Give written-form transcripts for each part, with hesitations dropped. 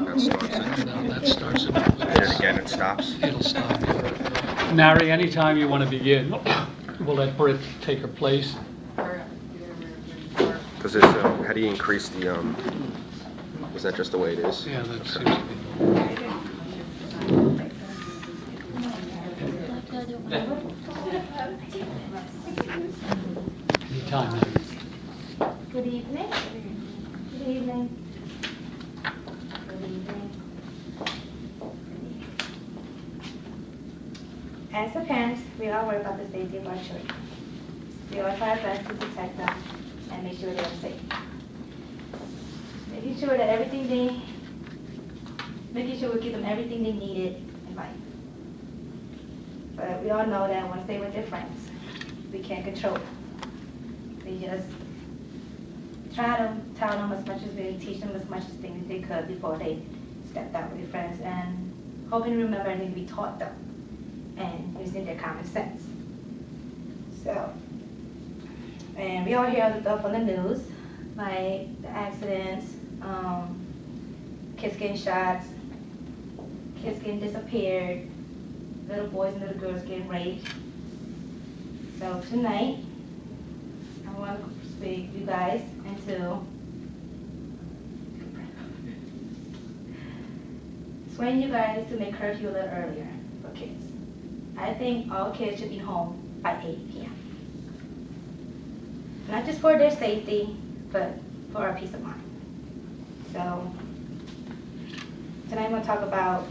That starts it. No, that starts it. And then again it stops. It'll stop. Nary, anytime you want to begin, we'll let Britt take her place. Because there's, how do you increase the, is that just the way it is? Yeah, that seems Okay. to be. Anytime, Nary. Good evening. Good evening. Good evening. As a parents, we all worry about the safety of our children. We all try our best to protect them and make sure they're safe. Making sure we give them everything they needed in life. But we all know that once they're with their friends, we can't control them. We just try to tell them as much as we teach them as much as things as they could before they stepped out with their friends, and hoping to remember everything we taught them and using their common sense. So, and we all hear other stuff on the news, like the accidents, kids getting shots, kids getting disappeared, little boys and little girls getting raped. So tonight, I want to speak you guys into swaying you guys to make curfew a little earlier for kids. I think all kids should be home by 8 p.m. Not just for their safety, but for our peace of mind. So tonight I'm going to talk about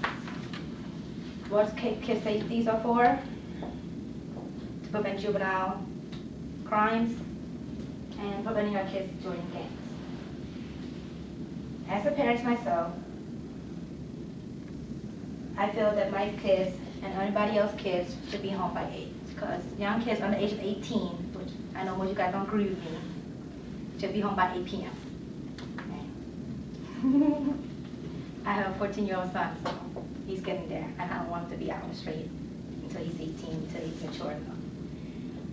what kids' safeties are for, to prevent juvenile crimes, and preventing our kids joining gangs. As a parent myself, I feel that my kids and anybody else's kids should be home by 8, because young kids under the age of 18, which I know most of you guys don't agree with me, should be home by 8 p.m. Okay. I have a 14-year-old son, so he's getting there, and I don't want him to be out on the street until he's 18, until he's mature enough.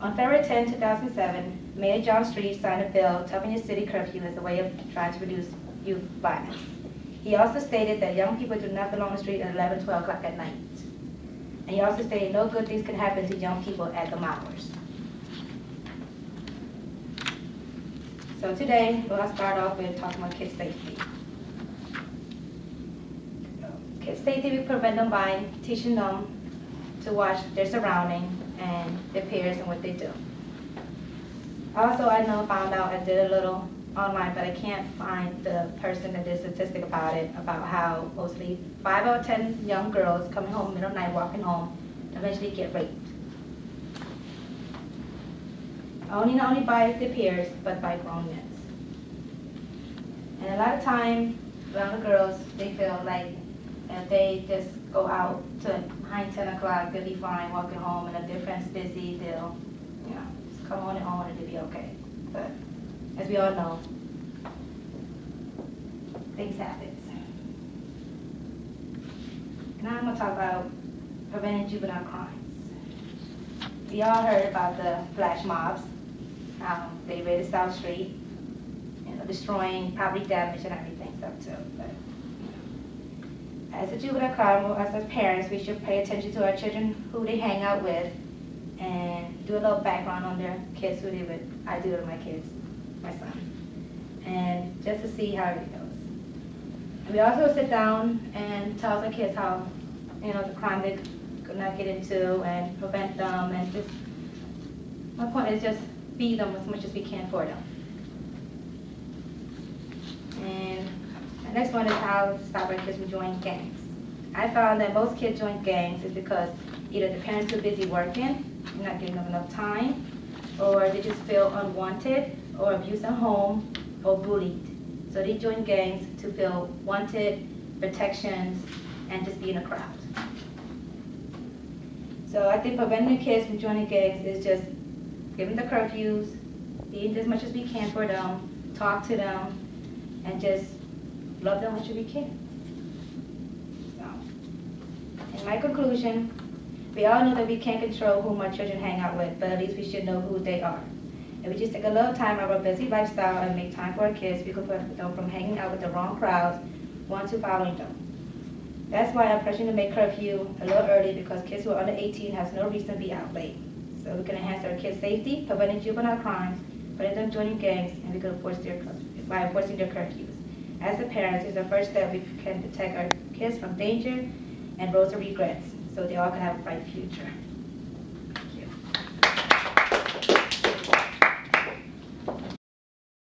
On February 10, 2007, Mayor John Street signed a bill toughening the city curfew as a way of trying to reduce youth violence. He also stated that young people do not belong on the street at 11, 12 o'clock at night. And he also stated no good things can happen to young people at the hours. So today, we'll start off with talking about kids' safety. Kids' safety, we prevent them by teaching them to watch their surroundings and their peers and what they do. Also, found out, I did a little online, but I can't find the person that did a statistic about it, about how mostly 5 out of 10 young girls coming home middle of the night, walking home, eventually get raped. Not only by their peers, but by grown men. And a lot of time, young girls, they feel like if they just go out to 9, 10 o'clock, they'll be fine walking home, and if their friend's busy, they'll, just come on and they'll be okay. But as we all know, things happen. Now I'm going to talk about preventing juvenile crimes. We all heard about the flash mobs, how they raided South Street, destroying property damage and everything stuff too. But as a juvenile crime, as parents, we should pay attention to our children, who they hang out with, and do a little background on their kids, who they with. I do it with my kids, my son, and just to see how it goes. And we also sit down and tell our kids how, the crime they could not get into, and prevent them, and just, my point is just be them as much as we can for them. And the next one is how to stop our kids from joining gangs. I found that most kids join gangs is because either the parents are busy working, not giving them enough time, or they just feel unwanted, or abused at home, or bullied. So they join gangs to feel wanted, protections, and just be in a crowd. So I think preventing kids from joining gangs is just giving the curfews, being as much as we can for them, talk to them, and just love them as much as we can. So, in my conclusion, we all know that we can't control whom our children hang out with, but at least we should know who they are. If we just take a little time out of our busy lifestyle and make time for our kids, we can prevent them from hanging out with the wrong crowds one to following them. That's why I'm pushing to make curfew a little early, because kids who are under 18 has no reason to be out late. So we can enhance our kids' safety, preventing juvenile crimes, preventing them joining gangs, and we can by enforcing their curfews. As a parent, it's the first step we can protect our kids from danger and roads of regrets, so they all can have a bright future.